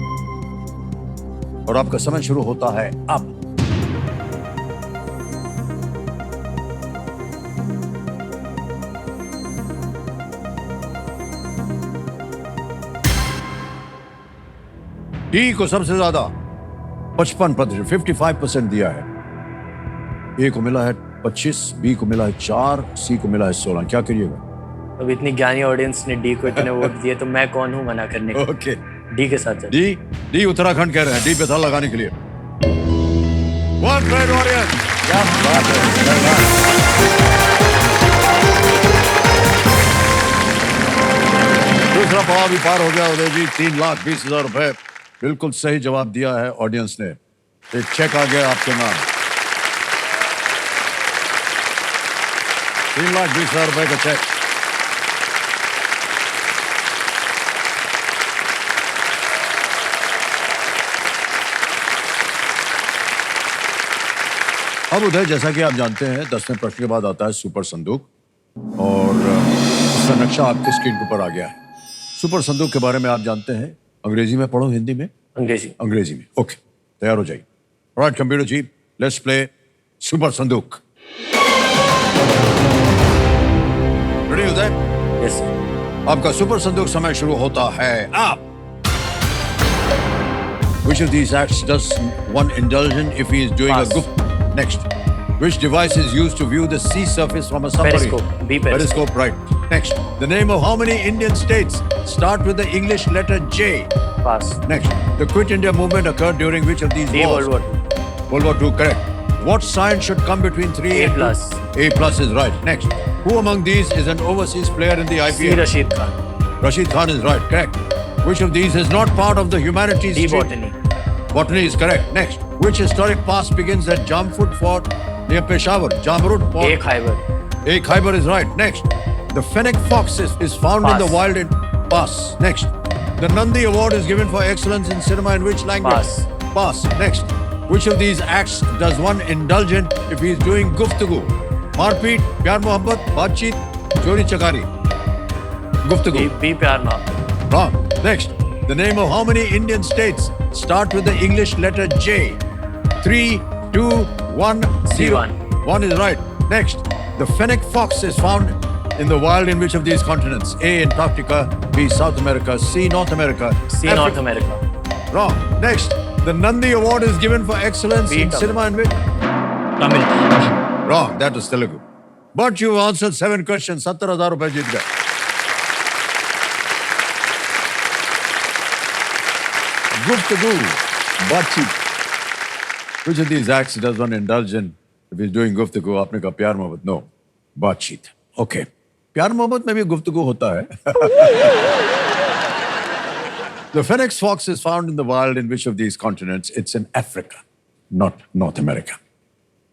और आपका समय शुरू होता है अब. डी को सबसे ज्यादा 55%, 55% दिया है. ए को मिला है 25, बी को मिला है 4, सी को मिला है 16. क्या करिएगा? अब इतनी ज्ञानी ऑडियंस ने डी को इतने वोट दिए, तो मैं कौन हूँ मना करने को. ओके, डी के साथ चल. डी उत्तराखंड कह रहे हैं. डी पे था लगाने के लिए. One right audience. क्या बात है. दूसरा पड़ाव भी पार हो गया उदय जी. 3,20,000 रुपए. बिल्कुल सही जवाब दिया है ऑडियंस ने. एक चेक आ गया आपके नाम. 3,20,000 रुपए का चेक. अब उदय, जैसा कि आप जानते हैं, 10वें प्रश्न के बाद आता है सुपर संदूक, और उसका नक्शा आपके स्क्रीन के ऊपर आ गया है. सुपर संदूक के बारे में आप जानते हैं. अंग्रेजी में पढ़ो, हिंदी में? अंग्रेजी. अंग्रेजी में. ओके, तैयार हो जाइए. Right computer ji, let's play super संदूक. रेडी उदय? यस. आपका सुपर संदूक समय शुरू होता है अब. Which of these acts does one indulge in if he is doing Pass. a goof? Next. Which device is used to view the sea surface from a submarine? Periscope. B. Periscope. Periscope, right. Next. The name of how many Indian states start with the English letter J? Pass. Next. The Quit India movement occurred during which of these D. wars? World War II. World War II, correct. What sign should come between 3 A and 2? plus. A plus is right. Next. Who among these is an overseas player in the C. IPL? Rashid Khan. Rashid Khan is right, correct. Which of these is not part of the humanities? D. stream? Botany. Botany is correct. Next. Which historic pass begins at Jamfut Fort near Peshawar? Jamrud Fort. A. Khyber. A. Khyber is right. Next. The fennec fox is found in the Pass. wild in Pass. Next. The Nandi Award is given for excellence in cinema in which language? Pass. Pass. Next. Which of these acts does one indulge in if he is doing guftagoo? मारपीट, प्यार मोहब्बत, बातचीत, चोरी चकारी. Guftagoo. B. B. प्यार मोहब्बत. Wrong. Next. The name of how many Indian states start with the English letter J? 3, 2, 1, 0. C1. 1 is right. Next. The fennec fox is found in the wild in which of these continents? A. Antarctica, B. South America, C. North America. C. North America. Wrong. Next. The Nandi Award is given for excellence B. in Tamil. cinema in which? Tamil. Wrong. That is Telugu. But you answered 7 questions. 70,000 रुपए जीत गए. Guftagoo, बातचीत. Which of these acts does one indulge in if he's doing guftagoo? आपने कहा प्यार मोहब्बत. No. बातचीत. Okay. प्यार मोहब्बत में भी गुफ्तगू होता है. The fennec fox is found in the wild in which of these continents? It's in Africa, not North America.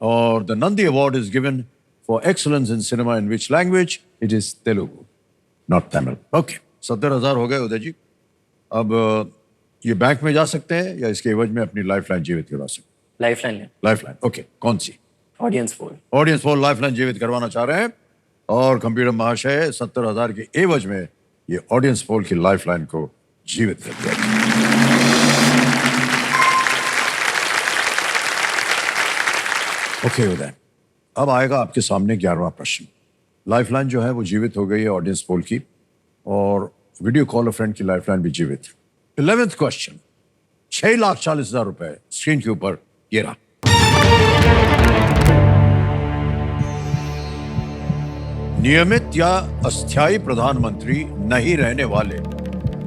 Or the Nandi Award is given for excellence in cinema in which language? It is Telugu, not Tamil. Okay. 70,000 हो गए उदय जी. अब ये bank में जा सकते हैं या इसके एवज में अपनी लाइफलाइन जीवित करवा सकते हैं? लाइफलाइन है. लाइफलाइन. ओके. कौन सी? Audience poll. Audience poll lifeline जीवित करवाना चाह रहे हैं और कंप्यूटर महाशय 70,000 के एवज में ये ऑडियंस पोल की लाइफलाइन को जीवित कर दिया. ओके उदय, अब आएगा आपके सामने 11वां प्रश्न. लाइफलाइन जो है वो जीवित हो गई है ऑडियंस पोल की, और वीडियो कॉल फ्रेंड की लाइफलाइन भी जीवित. 11th क्वेश्चन, 6,40,000 रुपए स्क्रीन के ऊपर ये रहा. नियमित या अस्थायी प्रधानमंत्री नहीं रहने वाले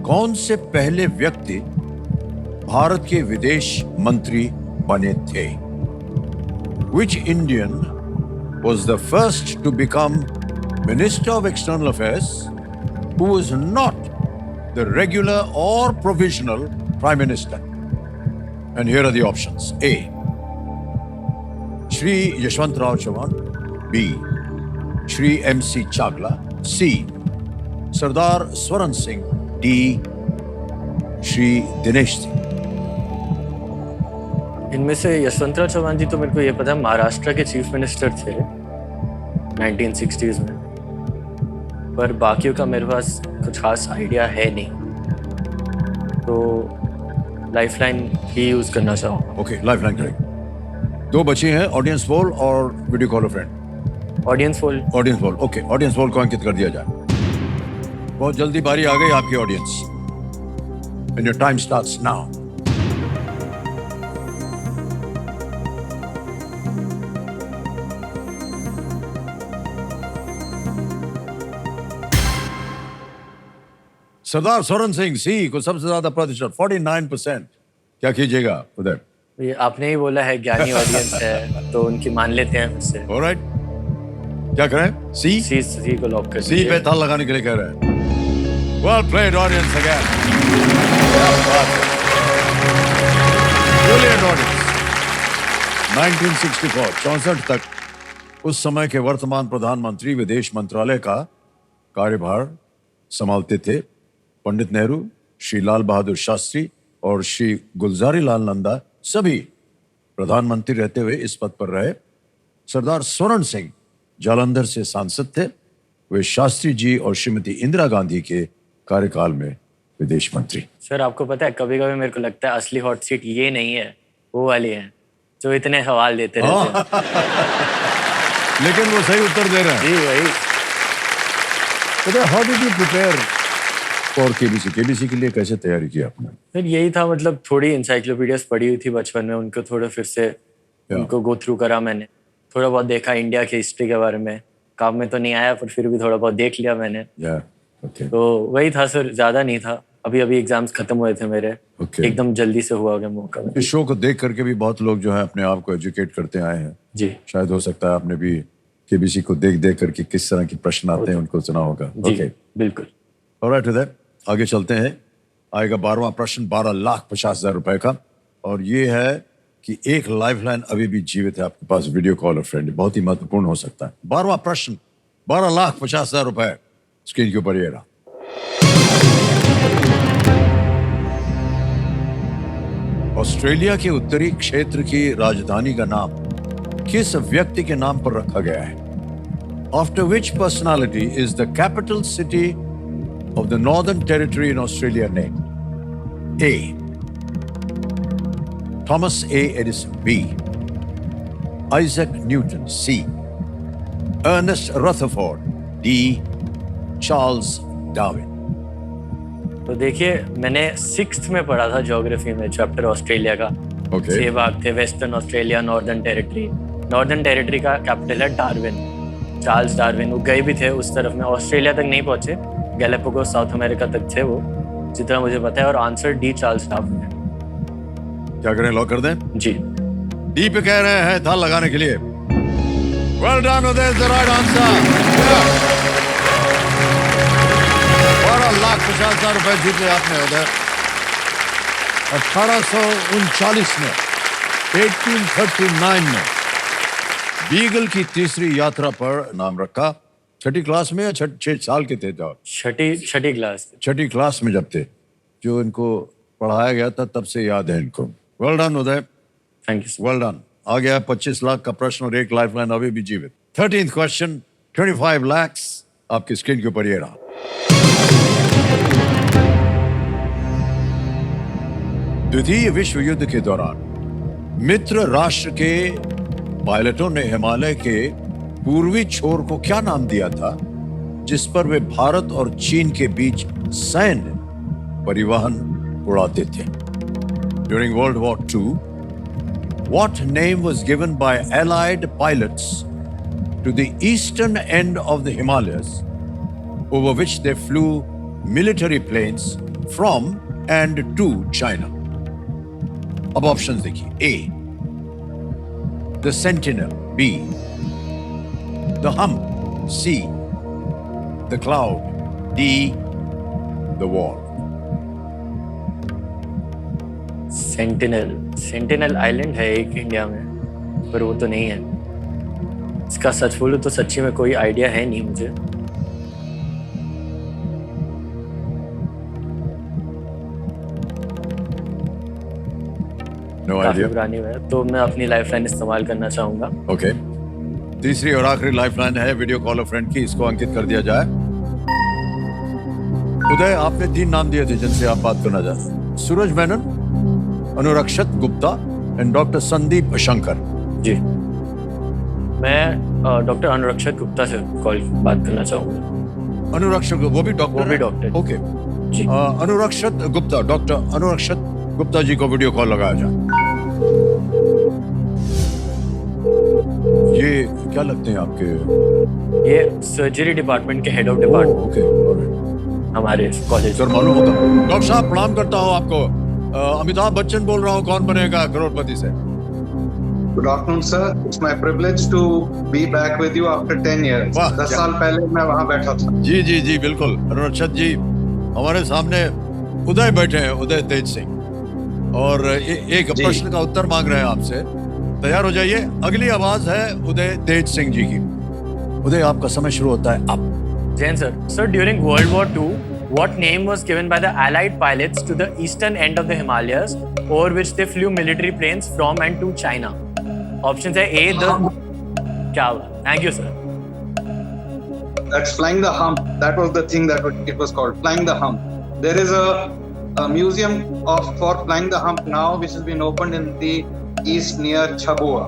कौन से पहले व्यक्ति भारत के विदेश मंत्री बने थे? Which Indian was the first to become Minister of External Affairs who was not the regular or provisional Prime Minister? And here are the options. A. Shri Yashwantrao Chauhan. B. Shri M.C. Chagla. C. Sardar Swaran Singh. D. Shri Dinesh Singh. इनमें से यशवंतराव चौहान जी तो मेरे को ये पता है महाराष्ट्र के chief minister थे 1960s में, पर बाकियों का मेरे पास कुछ खास आइडिया है नहीं, तो लाइफलाइन ही यूज करना चाहूँगा। ओके, लाइफलाइन करेंगे। दो बचे हैं, ऑडियंस पोल और video call friend. Audience poll. Audience पोल, ओके, ऑडियंस पोल को अंकित कर दिया जाए। बहुत जल्दी बारी आ गई आपकी audience, and your time starts now. Sardar Soran Singh सी को सबसे ज्यादा प्रतिशत 49%। क्या कीजिएगा उदय? ये आपने ही बोला है ज्ञानी ऑडियंस है, तो उनकी मान लेते हैं उससे। ऑलराइट, क्या करें? सी सी को लॉक कर सी दीजिए। पे ताल लगाने के लिए कह रहे हैं। Well played audience again. Brilliant audience. 1964 64 तक उस समय के वर्तमान प्रधानमंत्री विदेश मंत्रालय का कार्यभार संभालते थे पंडित नेहरू, श्री लाल बहादुर शास्त्री और श्री गुलजारी लाल नंदा सभी प्रधानमंत्री रहते हुए इस पद पर रहे। सरदार सोरन सिंह जालंधर से सांसद थे। वे शास्त्री जी और श्रीमती इंदिरा गांधी के कार्यकाल में विदेश मंत्री। सर आपको पता है कभी कभी मेरे को लगता है असली हॉट सीट ये नहीं है, वो वाली है जो इतने सवाल देते रहते हैं। लेकिन वो सही उत्तर दे रहे हैं। जी वही। How did you prepare for KBC? KBC के लिए कैसे तैयारी की आपने? फिर यही था, मतलब थोड़ी इंसाइक्लोपीडियाज पढ़ी हुई थी बचपन में, उनको थोड़ा फिर से उनको गो थ्रू करा मैंने, थोड़ा बहुत देखा इंडिया की हिस्ट्री के बारे में। काम में तो नहीं आया पर फिर भी थोड़ा बहुत देख लिया मैंने। okay. तो वही था सर, ज्यादा नहीं था। अभी अभी एग्जाम्स खत्म हुए थे मेरे। Okay. एकदम जल्दी से हुआ गया मौका। इस शो को देख करके भी बहुत लोग जो है अपने आप को एजुकेट करते आए हैं। जी शायद हो सकता है आपने भी केबीसी को देख देख करके किस तरह के प्रश्न आते हैं उनको सुना होगा। जी ओके, बिल्कुल। ऑलराइट उदय, आगे चलते हैं। आएगा 12वां प्रश्न 12,50,000 रुपए का, और ये है कि एक लाइफलाइन अभी भी जीवित है आपके पास, वीडियो कॉल और फ्रेंड, बहुत ही महत्वपूर्ण हो सकता है। 12वां प्रश्न 12,50,000 रुपए स्क्रीन के ऊपर ये रहा। ऑस्ट्रेलिया के उत्तरी क्षेत्र की राजधानी का नाम किस व्यक्ति के नाम पर रखा गया है? After which personality is the capital city of the Northern Territory in Australia named? A. Thomas A. Edison. B. Isaac Newton. C. Ernest Rutherford. D. Charles Darwin. तो देखिए मैंने 6th में पढ़ा था ज्योग्राफी में चैप्टर ऑस्ट्रेलिया का। Okay. 6 भाग थे, western Australia, northern territory. Northern territory का कैपिटल है डार्विन, चार्ल्स डार्विन। वो गए भी थे उस तरफ में, ऑस्ट्रेलिया तक नहीं पहुंचे, गैलापागोस साउथ अमेरिका तक थे वो, जितना मुझे पता है। और आंसर डी चार्ल्स डार्विन है। क्या करें, लॉक कर दें? जी डी पे कह रहे हैं थाल लगाने के लिए। Well done, Uday is the right answer. 12,50,000 रुपए जीते आपने उदय। 1839 में 1839 में बीगल की तीसरी यात्रा पर नाम रखा। छठी क्लास में या 6 साल के थे जब? छठी क्लास। छठी क्लास में जब थे, जो इनको पढ़ाया गया था, तब से याद है इनको। Well done Uday, thank you. Well done. आ गया 25 लाख का प्रश्न और एक लाइफलाइन अभी भी जीवित। 13th क्वेश्चन 25 लाख आपकी स्क्रीन के ऊपर ये रहा। द्वितीय विश्व युद्ध के दौरान मित्र राष्ट्र के पायलटों ने हिमालय के पूर्वी छोर को क्या नाम दिया था जिस पर वे भारत और चीन के बीच सैन्य परिवहन उड़ाते थे? During World War II, what name was given by Allied pilots to the eastern end of the Himalayas, over which they flew military planes from and to China? अब ऑप्शंस देखिए। A. The Sentinel. B. The Hump. C. The Cloud. D. The Wall. Sentinel island है एक India में, पर वो तो नहीं है। इसका सच बोलूं तो सच्ची में कोई आइडिया है नहीं मुझे। नो काफी आइडिया। पुरानी है, तो मैं अपनी लाइफलाइन इस्तेमाल करना चाहूंगा। ओके, तीसरी और आखिरी लाइफलाइन है वीडियो कॉलर फ्रेंड की, इसको अंकित कर दिया जाए। उदय, आपने 3 नाम दिए थे जिनसे आप बात करना चाहते हैं, सूरज मेनन, अनुरक्षत गुप्ता एंड डॉक्टर संदीप शंकर। जी, मैं डॉक्टर अनुरक्षत गुप्ता से बात करना चाहूंगा। अनुरक्षक, वो भी डॉक्टर? वो भी डॉक्टर। ओके, जी। अनुरक्षत गुप्ता, डॉक्टर अनुरक्षत गुप्ता जी को वीडियो कॉल लगाया जाए। ये क्या लगते हैं आपके? ये सर्जरी डिपार्टमेंट के हेड ऑफ डिपार्टमेंट ओके, हमारे कॉलेज। सर मालूम होता। डॉक्टर साहब प्रणाम करता हूँ आपको। अमिताभ बच्चन बोल रहा हूँ, कौन बनेगा करोड़पति से। Good afternoon, sir. It's my privilege to be back with you after 10 years. वाह, 10 साल पहले मैं वहाँ बैठा था। जी जी जी बिल्कुल। अनुरक्षत जी, हमारे सामने उदय बैठे हैं, उदय तेज सिंह, और एक जी। प्रश्न का उत्तर मांग रहे हैं आपसे। तैयार हो जाइए, अगली आवाज है उदय तेज सिंह जी की। उदय, आपका समय शुरू होता है अब। Jain sir, sir during World War II, what name was given by the Allied pilots to the eastern end of the Himalayas, over which they flew military planes from and to China? Options है A the क्या हुआ? Thank you sir. That's flying the hump. That was the thing that it was called, flying the hump. There is a museum for flying the hump now, which has been opened in the east near Chabua.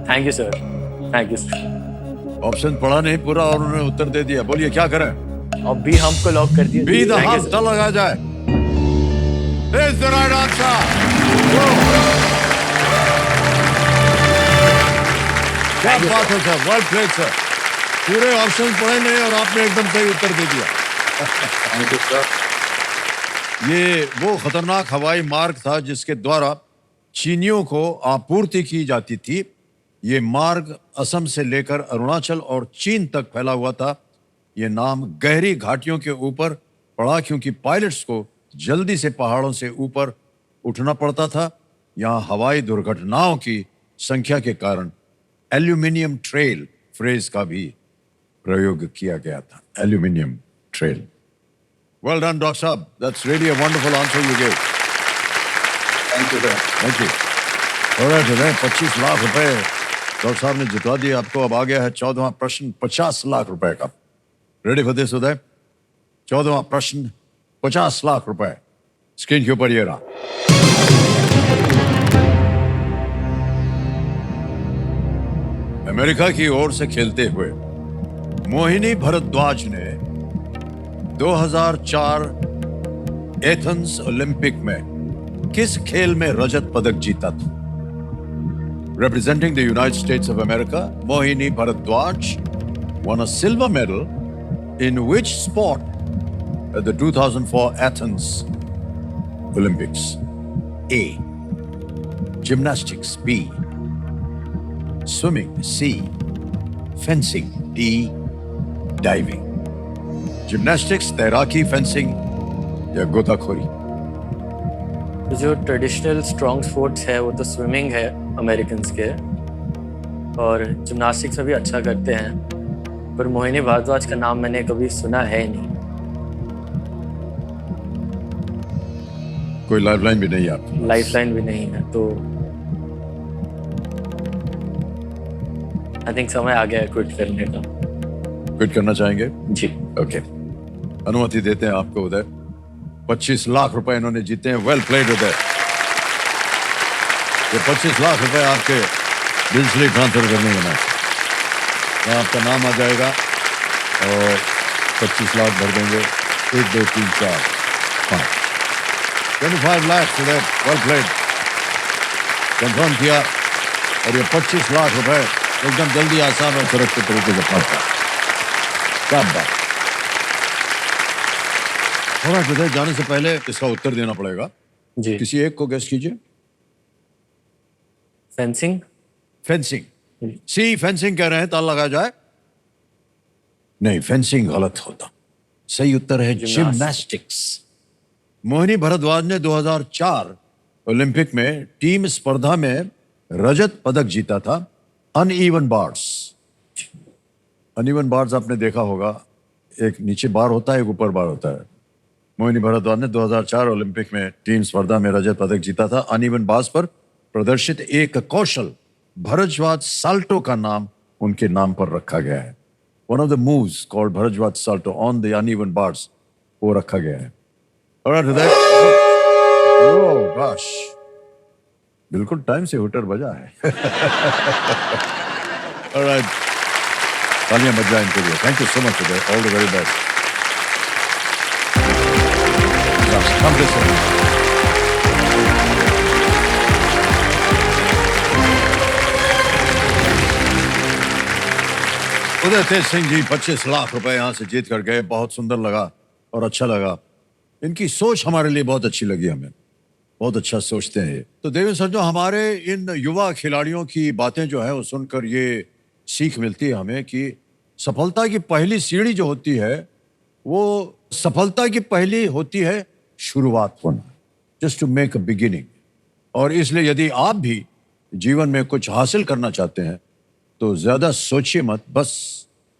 Thank you sir. Thank you sir. Option पढ़ा नहीं पूरा और उन्होंने उत्तर दे दिया। बोलिए क्या करें? अब भी हमको लॉक कर दिया। Be the Thank you, hump, sir. लगा जाए। Is the right answer. क्या बात है सर, वेल प्लेड सर। पूरे ऑप्शन पढ़े नहीं और आपने एकदम सही उत्तर दे दिया। Thank you, sir. ये वो खतरनाक हवाई मार्ग था जिसके द्वारा चीनियों को आपूर्ति की जाती थी। ये मार्ग असम से लेकर अरुणाचल और चीन तक फैला हुआ था। ये नाम गहरी घाटियों के ऊपर पड़ा क्योंकि पायलट्स को जल्दी से पहाड़ों से ऊपर उठना पड़ता था। यहाँ हवाई दुर्घटनाओं की संख्या के कारण एल्यूमिनियम ट्रेल फ्रेज का भी प्रयोग किया गया था। Aluminium trail. Well done doctor साहब, that's really a wonderful answer you gave. Thank you, sir. Thank you. Alright, 25 lakh रुपए डॉक्टर साहब ने जितवा दिए आपको। अब आ गया है 14वां प्रश्न 50 लाख रुपए का। रेडी फॉर दिस उदय? 14वां प्रश्न 50 लाख रुपए स्क्रीन के ऊपर ये रहा। अमेरिका की ओर से खेलते हुए मोहिनी भारद्वाज ने 2004 एथेंस ओलंपिक में किस खेल में रजत पदक जीता था? Representing the United States of America, Mohini Bharadwaj won a silver medal in which sport at the 2004 Athens Olympics? A. Gymnastics. B. Swimming. C. Fencing. D. Diving. Gymnastics, तैराकी, fencing या गोताखोरी? तो जो ट्रेडिशनल स्ट्रॉन्ग स्पोर्ट्स है वो तो swimming है Americans के, और जिम्नास्टिक्स में भी अच्छा करते हैं, पर मोहिनी भारद्वाज का नाम मैंने कभी सुना है नहीं। कोई लाइफलाइन भी नहीं है आपकी? लाइफलाइन भी नहीं है, तो आई थिंक समय आ गया है क्विट करने का। क्विट करना चाहेंगे? जी। ओके, अनुमति देते हैं आपको उदय। 25 लाख रुपए इन्होंने जीते हैं। वेल प्लेड उदय। ये 25 लाख रुपए आपके डिजिटली ट्रांसफर करने देना, आपका नाम आ जाएगा और 25 लाख भर देंगे। 1 2 3 4 5 25 लाख उदय। वेल प्लेड, कंफर्म किया, और ये 25 लाख रुपए एकदम जल्दी, आसान और सुरक्षित तरीके से पहुंचा। क्या बात। और उधर जाने से पहले इसका उत्तर देना पड़ेगा। जी। किसी एक को गेस कीजिए। फेंसिंग। फेंसिंग। सी फेंसिंग कह रहे हैं, ताला लगा जाए। नहीं, फेंसिंग गलत होता। सही उत्तर है जिम्नास्टिक्स। मोहिनी भारद्वाज ने 2004 ओलंपिक में टीम स्पर्धा में रजत पदक जीता था अनइवन बार्स। अनइवन बार्स आपने देखा होगा, एक नीचे बार होता है, एक ऊपर बार होता है। मोहिनी भारद्वाज ने 2004 ओलंपिक में टीम स्पर्धा में रजत पदक जीता था। अनइवन बार्स पर प्रदर्शित एक कौशल भरद्वाज साल्टो का नाम उनके नाम पर रखा गया है। One of the moves called Bharadwaj Salto on the uneven bars वो रखा गया है। Alright, Hृदय। Oh gosh, बिल्कुल टाइम से हुटर बजा है। Alright, तालियां बज जाए इनके लिए। थैंक यू सो मच हृदय, all the very best. Come this way. उदय तेज सिंह जी 25 लाख रुपए यहां से जीत कर गए। बहुत सुंदर लगा और अच्छा लगा। इनकी सोच हमारे लिए बहुत अच्छी लगी, हमें बहुत अच्छा सोचते हैं ये। तो देवेंद्र सर, जो हमारे इन युवा खिलाड़ियों की बातें जो है वो सुनकर ये सीख मिलती है हमें कि सफलता की पहली सीढ़ी जो होती है वो सफलता की पहली होती है शुरुआत होना, just to make a beginning. और इसलिए यदि आप भी जीवन में कुछ हासिल करना चाहते हैं तो ज्यादा सोचिए मत, बस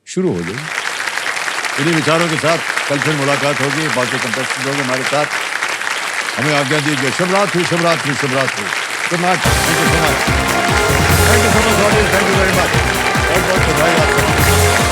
शुरू हो जाइए। इन्हीं विचारों के साथ कल फिर मुलाकात होगी, बाकी कंटेस्टेंट होंगे हमारे साथ। हमें आज्ञा दीजिए। शुभ रात्रि, शुभ रात्रि, शुभ रात्रि। Good night. Thank you so much. Thank you so much audience. Thank you very much. बहुत बहुत बधाई आपको।